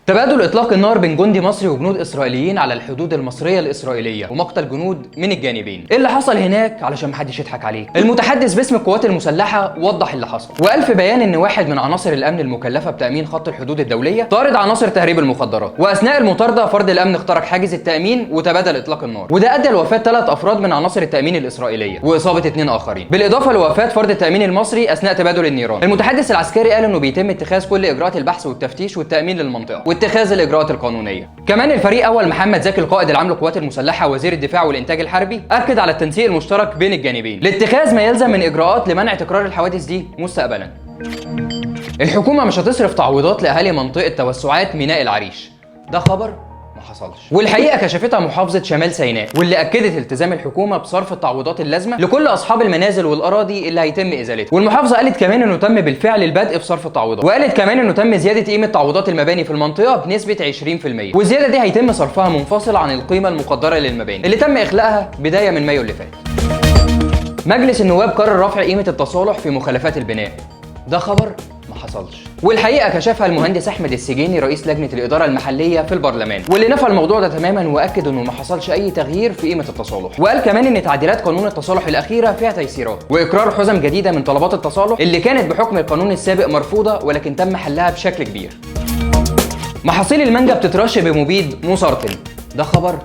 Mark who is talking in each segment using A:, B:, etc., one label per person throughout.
A: تبادل اطلاق النار بين جندي مصري وجنود اسرائيليين على الحدود المصريه الاسرائيليه ومقتل جنود من الجانبين. ايه اللي حصل هناك علشان محدش يضحك عليك؟ المتحدث باسم القوات المسلحه وضح اللي حصل، وقال في بيان ان واحد من عناصر الامن المكلفه بتامين خط الحدود الدوليه طارد عناصر تهريب المخدرات، واثناء المطارده فرد الامن اخترق حاجز التامين وتبادل اطلاق النار، وده ادى لوفاه 3 افراد من عناصر التامين الاسرائيليه واصابه 2 اخرين، بالاضافه لوفاه فرد التامين المصري اثناء تبادل النيران. المتحدث العسكري قال انه بيتم اتخاذ كل اجراءات البحث والتفتيش والتامين للمنطقه واتخاذ الاجراءات القانونيه. كمان الفريق اول محمد زكي القائد العام للقوات المسلحه وزير الدفاع والانتاج الحربي اكد على التنسيق المشترك بين الجانبين لاتخاذ ما يلزم من اجراءات لمنع تكرار الحوادث دي مستقبلا. الحكومه مش هتصرف تعويضات لاهالي منطقه توسعات ميناء العريش، ده خبر ما حصلش، والحقيقه كشفتها محافظه شمال سيناء، واللي اكدت التزام الحكومه بصرف التعويضات اللازمه لكل اصحاب المنازل والاراضي اللي هيتم ازالتها. والمحافظه قالت كمان انه تم بالفعل البدء في صرف التعويضات، وقالت كمان انه تم زياده قيمه تعويضات المباني في المنطقه بنسبه 20%، والزياده دي هيتم صرفها منفصل عن القيمه المقدره للمباني اللي تم اخلاقها بدايه من مايو اللي فات. مجلس النواب قرر رفع قيمه التصالح في مخالفات البناء، ده خبر ما حصلش، والحقيقه كشفها المهندس احمد السجيني رئيس لجنه الاداره المحليه في البرلمان، واللي نفى الموضوع ده تماما واكد انه ما حصلش اي تغيير في قيمه التصالح، وقال كمان ان تعديلات قانون التصالح الاخيره فيها تيسيرات واقرار حزم جديده من طلبات التصالح اللي كانت بحكم القانون السابق مرفوضه ولكن تم حلها بشكل كبير. محاصيل المانجا بتترش بمبيد مسرطن، ده خبر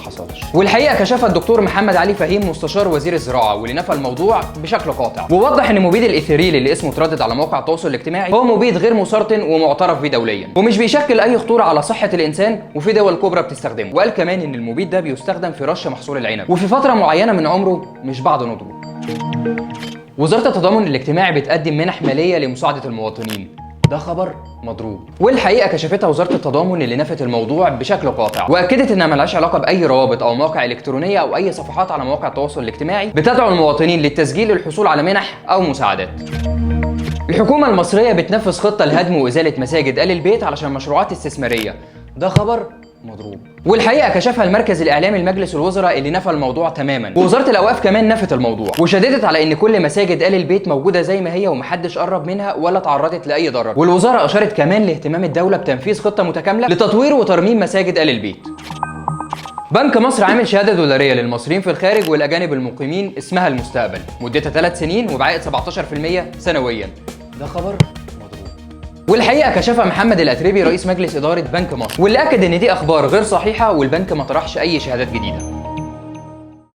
A: حصلش، والحقيقه كشفها الدكتور محمد علي فهيم مستشار وزير الزراعه واللي نفى الموضوع بشكل قاطع، ووضح ان مبيد الايثيريل اللي اسمه اتردد على مواقع التواصل الاجتماعي هو مبيد غير مسرطن ومعترف به دوليا ومش بيشكل اي خطوره على صحه الانسان وفي دول كبرى بتستخدمه. وقال كمان ان المبيد ده بيستخدم في رش محصول العنب وفي فتره معينه من عمره مش بعد نضجه. وزاره التضامن الاجتماعي بتقدم منح ماليه لمساعده المواطنين، ده خبر مضروب، والحقيقه كشفتها وزاره التضامن اللي نفت الموضوع بشكل قاطع واكدت انها ملهاش علاقه باي روابط او مواقع الكترونيه او اي صفحات على مواقع التواصل الاجتماعي بتدعو المواطنين للتسجيل للحصول على منح او مساعدات. الحكومه المصريه بتنفذ خطه لهدم وازاله مساجد آل البيت علشان مشروعات استثماريه، ده خبر مضروب، والحقيقه كشفها المركز الاعلامي لمجلس الوزراء اللي نفى الموضوع تماما، ووزاره الاوقاف كمان نفت الموضوع وشددت على ان كل مساجد آل البيت موجوده زي ما هي ومحدش قرب منها ولا تعرضت لاي ضرر. والوزاره اشارت كمان لاهتمام الدوله بتنفيذ خطه متكامله لتطوير وترميم مساجد آل البيت. بنك مصر عامل شهاده دولاريه للمصريين في الخارج والاجانب المقيمين اسمها المستقبل، مدتها 3 سنين وبعائد 17% سنويا، ده خبر. والحقيقه كشفها محمد الاتربي رئيس مجلس اداره بنك مصر، واللي اكد ان دي اخبار غير صحيحه والبنك ما طرحش اي شهادات جديده.